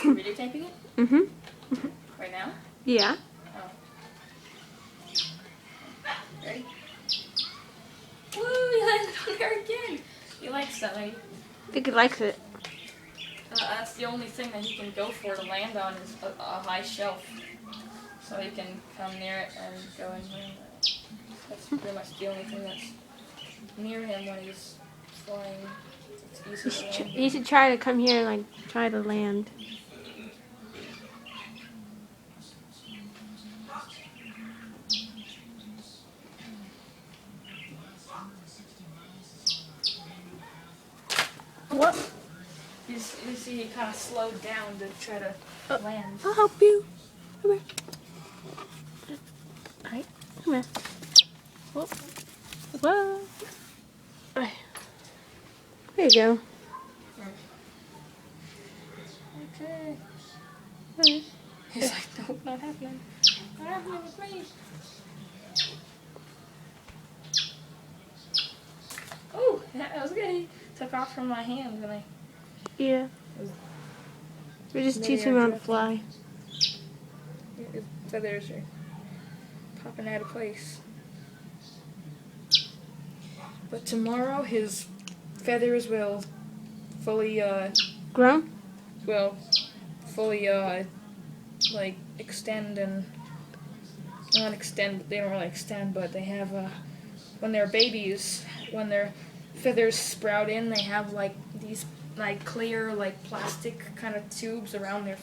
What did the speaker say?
You're videotaping it? Mm-hmm. Right now? Yeah. Oh. Ready? Woo! You landed on there again! He likes that, right? I think he likes it. That's the only thing that he can go for to land on is a high shelf. So he can come near it and go and land on it. That's pretty much the only thing that's near him when he's flying. It's easy to land. You should try to come here and like try to land. What? You see, he kind of slowed down to try to land. I'll help you. Come here. Alright, come here. Whoa. Whoa. Alright. There you go. Okay. Alright. He's like, nope, not happening. Not happening with me. Oh, that was good. He took off from my hand and I. Yeah. We're just Maybe teaching him how to drifting. fly. His feathers are popping out of place. But tomorrow his feathers will fully Grown? like extend and not extend. They don't really extend, but they have when they're babies, when their feathers sprout in, they have like these like clear like plastic kind of tubes around their